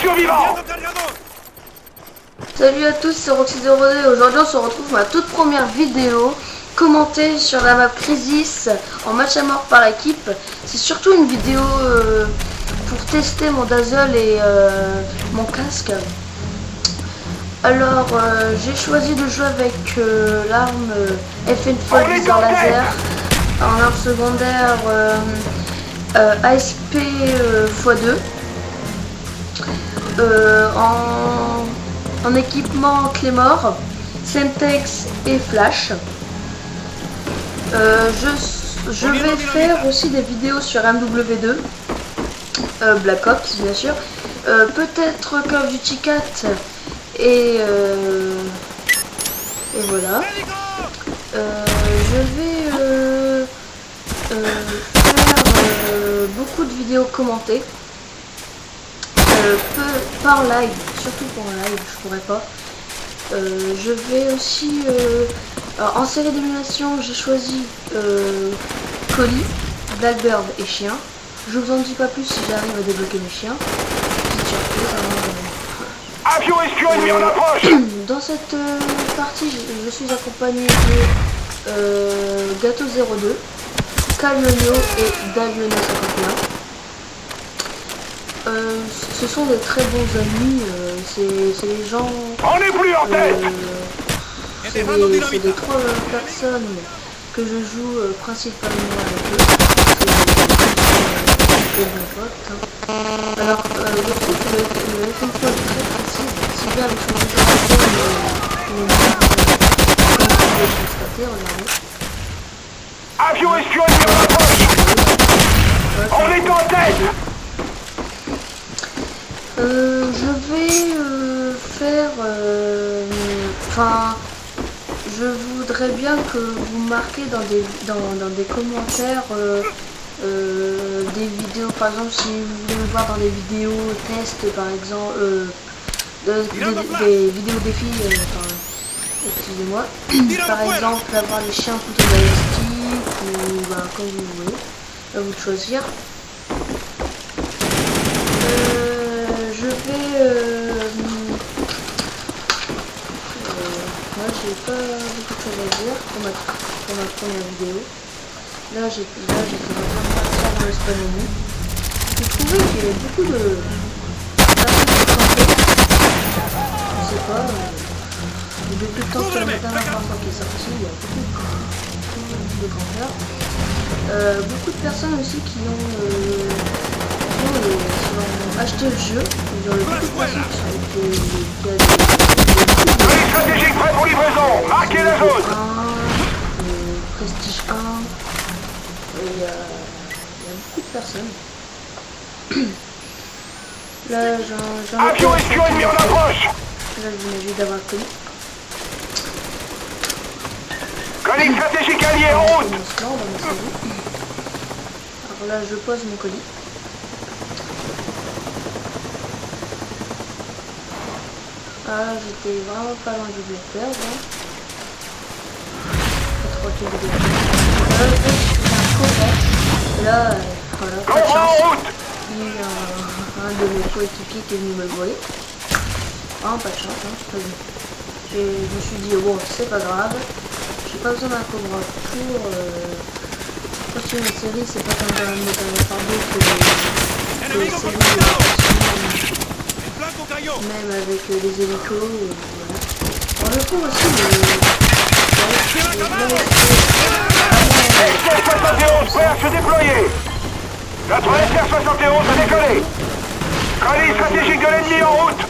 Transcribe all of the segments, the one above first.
survivant. Salut à tous, c'est Roxy02 et aujourd'hui on se retrouve pour ma toute première vidéo commentée sur la map Crisis en match à mort par équipe. C'est surtout une vidéo pour tester mon dazzle et mon casque. Alors j'ai choisi de jouer avec l'arme FN4 viseur laser en arme secondaire ASP x2 en équipement Claymore, Semtex et Flash. Je vais faire aussi des vidéos sur MW2, Black Ops bien sûr, peut-être Call of Duty 4 et voilà. Je vais faire beaucoup de vidéos commentées. Par live, surtout pour un live, je pourrais pas. Je vais aussi en série d'élimination, j'ai choisi colis, Blackbird et chien. Je vous en dis pas plus si j'arrive à débloquer mes chiens. Petite surprise. Avion espion ennemi en approche. Dans cette partie, je suis accompagné de Gato02, Calionio et Davionio 51. Ce sont des très bons amis, c'est les gens... On n'est plus en tête. C'est des trois personnes que je joue principalement avec eux. C'est des bons potes. Hein. Alors, je trouve que le FN4 est très précis, si bien avec son comme vous pouvez constater, regardez. Avion espion ennemi en approche. On est en tête. Je vais faire... Enfin, je voudrais bien que vous marquez dans des commentaires des vidéos, par exemple, si vous voulez me voir dans des vidéos tests, par exemple, des vidéos défis, excusez-moi, par exemple, avoir les chiens plutôt balistiques, ou comme vous voulez, à vous de choisir. Je vais moi j'ai pas beaucoup de choses à dire pour ma première vidéo. Là j'étais vraiment partir dans le spawn ennemi. J'ai trouvé qu'il y avait beaucoup de je sais pas, depuis le temps que la dernière fois qui est sorti, il y a beaucoup de campeurs. Beaucoup de personnes aussi qui ont acheté le jeu, ils ont le beaucoup de personnes qui Colis stratégique prêt pour livraison. Marquez la zone. Prestige 1, il y a beaucoup de personnes. Là j'en ai Avion espion ennemi en approche. Là je viens juste d'avoir le colis. Colis stratégique allié en route. Alors là je pose mon colis. Ah, j'étais vraiment pas loin du Blackbird. Hein. Pas trop de là, voilà, pas de chance. Il y a un de mes coéquipiers qui est venu me le voler. Vraiment pas de chance, hein, c'est pas bien. Je me suis dit, bon, c'est pas grave. J'ai pas besoin d'un Cobra pour continuer la série, c'est pas comme dans le fardeau que les séries même avec les hélicos, voilà. Alors je trouve aussi SR-71 prêt à se déployer. Notre SR-71 a décollé. Colis stratégique de l'ennemi en route.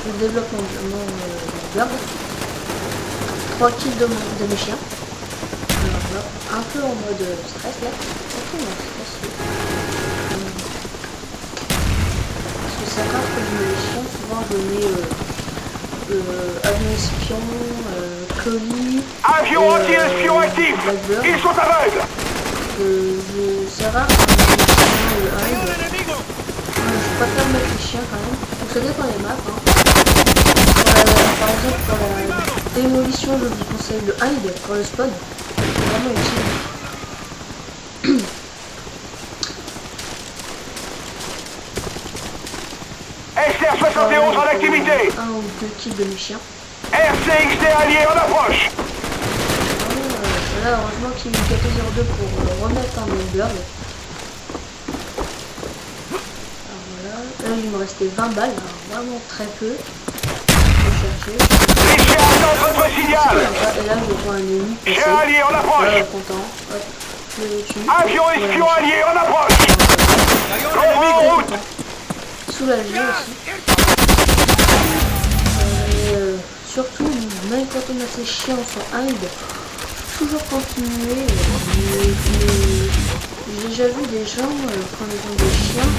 Je développe mon bird. 3 kills de mes chiens. Alors là, un peu en mode stress là. Un peu en mode stress. C'est rare que je mets les chiens, souvent je mets avion espion, colis, Avion anti-espion actif. Ils sont aveugles. C'est rare que je mets les chiens hide. Je préfère mettre les chiens quand même, donc ça dépend des maps. Hein. Par exemple pour la démolition je vous conseille le hide pour le spawn, c'est vraiment utile. SR-71 en activité. Un ou deux kills de mes chiens. RCXD allié en approche. Là, heureusement qu'il y a eu 1402 pour remettre en Bloodbird. Alors voilà. Là, il me restait 20 balles. Alors, vraiment très peu. Je vais chercher. Les chiens attendent votre signal. Et là, je vois un ennemi passer. Chien allié en approche. Là, content. Hop. Je le tue. Avion espion Voilà. allié en approche. Combo en route. Soulagé aussi. Surtout, même quand on a ses chiens sur Hind, toujours continuer. J'ai déjà vu des gens, quand ils ont des chiens,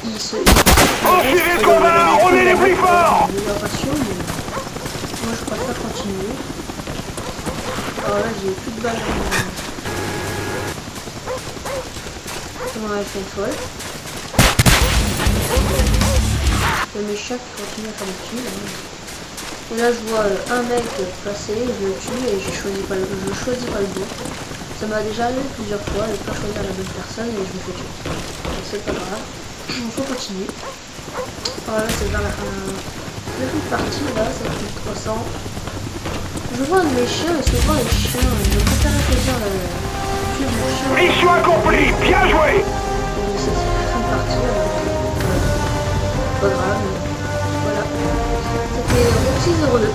ils se... Poursuivez le combat, on est les plus forts. Moi, je préfère continuer. Alors là, j'ai plus de balles dans mon iPhone folle. Il y a mes chiens qui continuent à faire des kills. Et là, je vois un mec passer, je le tue et je choisis pas le bon. Ça m'a déjà arrivé plusieurs fois de pas choisir la bonne personne et je me fais tuer. C'est pas grave. Il faut continuer. Voilà, c'est vers la petite partie là, ça fait 300. Je vois un de mes chiens et souvent les chiens, je préfère choisir tuer mon chien. Mission accomplie, bien joué. Et c'est la fin de partie. Pas grave, mais voilà. C'était Roxy 02.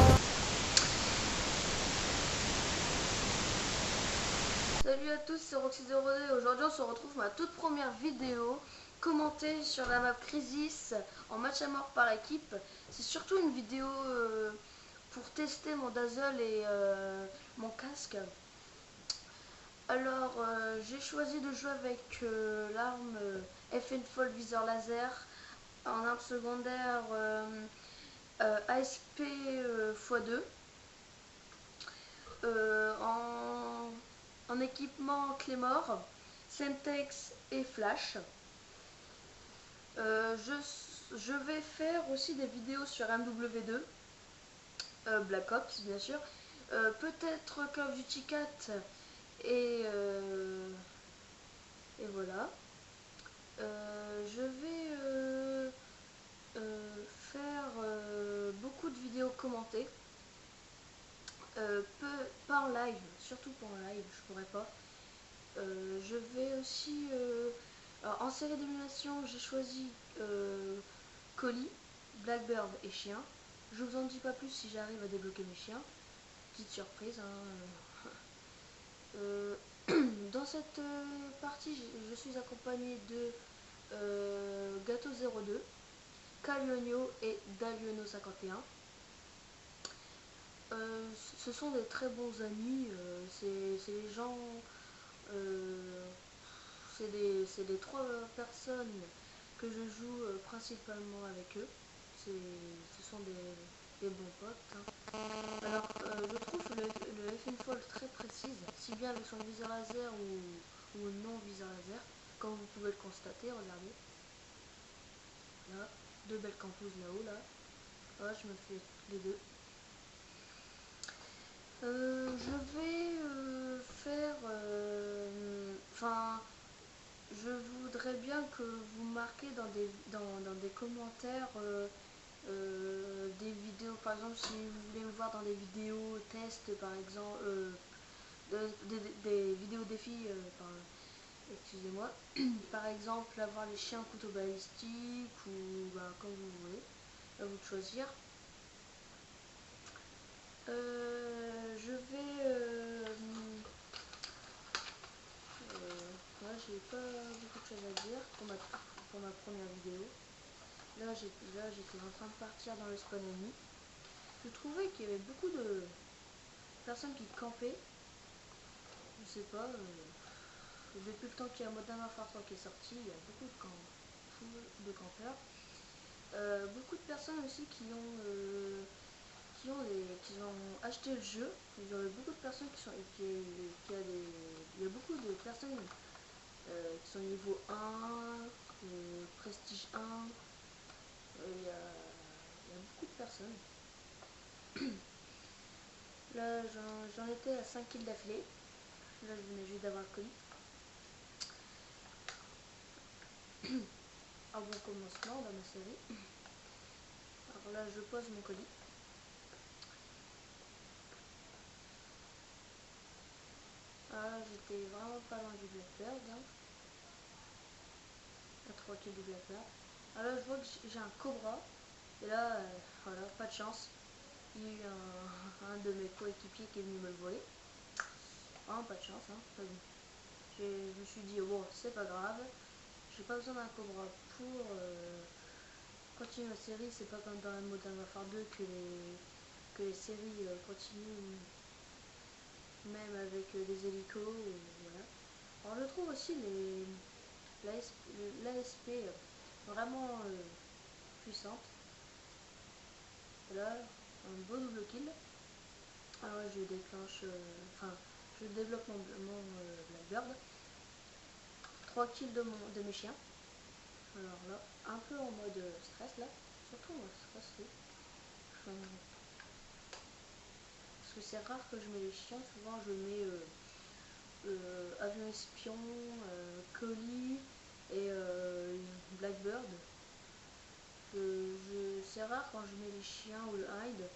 Salut à tous, c'est Roxy 02 et aujourd'hui on se retrouve pour ma toute première vidéo commentée sur la map Crisis en match à mort par équipe. C'est surtout une vidéo pour tester mon dazzle et mon casque. Alors j'ai choisi de jouer avec l'arme FN-Fold viseur laser en arme secondaire ASP x2 en équipement Claymore, Semtex et Flash. Je vais faire aussi des vidéos sur MW2, Black Ops bien sûr, peut-être Call of Duty 4 et voilà. Je vais faire beaucoup de vidéos commentées, pas en live, surtout pas en live, je pourrais pas. Je vais aussi alors, en série d'élimination j'ai choisi colis, Blackbird et chien. Je vous en dis pas plus si j'arrive à débloquer mes chiens, petite surprise hein. Dans cette partie je suis accompagné de Gato 02, Calionio et Daliono 51. Ce sont des très bons amis, c'est les gens, c'est les trois personnes que je joue principalement avec eux. Ce sont des bons potes hein. Alors je trouve le FN-Fold très précise, si bien avec son viseur laser ou non viseur laser, comme vous pouvez le constater, regardez. Là, deux belles campouses là-haut là. Voilà, je me fais les deux. Je vais faire, enfin, je voudrais bien que vous marquiez dans des commentaires des vidéos, par exemple si vous voulez me voir dans des vidéos tests par exemple, des vidéos défis, excusez-moi, par exemple avoir les chiens couteau balistique ou comme vous voulez, à vous de choisir. Je vais là j'ai pas beaucoup de choses à dire pour ma première vidéo. Là j'étais en train de partir dans le spawn ennemi. Je trouvais qu'il y avait beaucoup de personnes qui campaient. Je sais pas, depuis le temps qu'il y a Modern Warfare 3 qui est sorti, il y a beaucoup de campeurs. Beaucoup de personnes aussi qui ont acheté le jeu. Il y a beaucoup de personnes il y a beaucoup de personnes qui sont niveau 1, prestige 1. Il y a beaucoup de personnes. Là j'en étais à 5 kills d'affilée. Là je venais juste d'avoir le colis. un bon commencement dans ma série. Alors là, je pose mon colis. Ah, j'étais vraiment pas loin du Blackbird. Hein. À 3 kills du Blackbird. Alors je vois que j'ai un Cobra. Et là, voilà, pas de chance. Il y a eu un de mes coéquipiers qui est venu me le voler. Ah, pas de chance, hein. Pas bon. Je me suis dit, bon, c'est pas grave. J'ai pas besoin d'un Cobra pour continuer la série. C'est pas comme dans Modern Warfare 2 que les séries continuent, même avec des hélicos. Voilà. Alors je trouve aussi l'ASP vraiment puissante. Là, un beau double kill. Alors je déclenche, je développe mon Blackbird. 3 kills de mes chiens. Alors là, un peu en mode stress là, surtout en mode stress. Parce que c'est rare que je mets les chiens, souvent je mets avion espion, colis et Blackbird. C'est rare quand je mets les chiens ou le hide.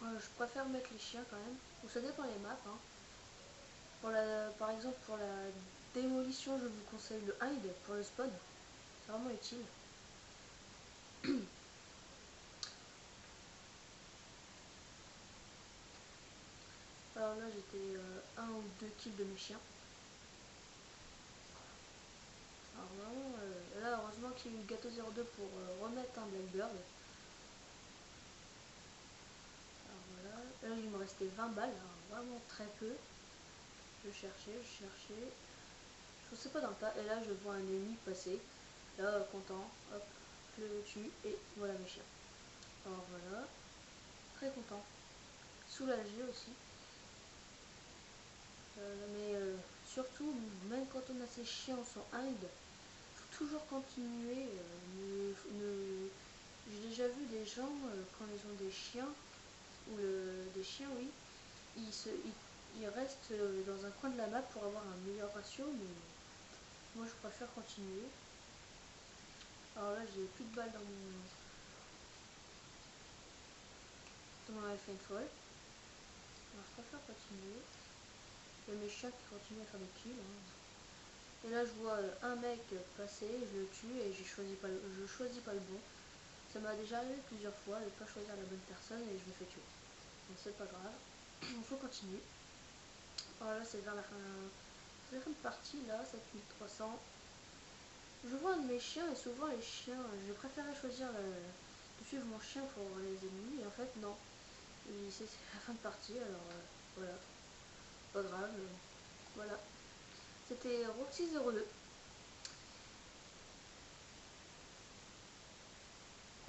Je préfère mettre les chiens quand même. Ou ça dépend les maps. Hein. Par exemple pour la démolition, je vous conseille le hide pour le spawn. C'est vraiment utile. Alors là j'étais 1 ou 2 kills de mes chiens. Alors vraiment, là heureusement qu'il y a eu Gâteau 02 pour remettre un Blackbird. Alors voilà, là il me restait 20 balles, alors vraiment très peu. Je cherchais. Je ne sais pas dans le tas, et là je vois un ennemi passer. Là, content, hop, je le tue, et voilà mes chiens. Alors voilà, très content. Soulagé aussi. Mais surtout, même quand on a ses chiens en son hide, faut toujours continuer. J'ai déjà vu des gens, quand ils ont des chiens, ou des chiens, oui, ils restent dans un coin de la map pour avoir un meilleur ratio, mais moi je préfère continuer. Alors là, j'ai plus de balles dans mon Elfen Fall. Alors je préfère continuer. Il y a mes chiens qui continuent à faire des kills. Hein. Et là, je vois un mec passer, je le tue et je choisis pas le bon. Ça m'a déjà arrivé plusieurs fois de ne pas choisir la bonne personne et je me fais tuer. Donc c'est pas grave. Il faut continuer. Alors là, c'est vers la fin de partie, là, 7300. Je vois un de mes chiens et souvent les chiens, je préférais choisir de suivre mon chien pour les ennemis et en fait non. C'est la fin de partie, alors voilà. Pas grave. Voilà. C'était Roxy02.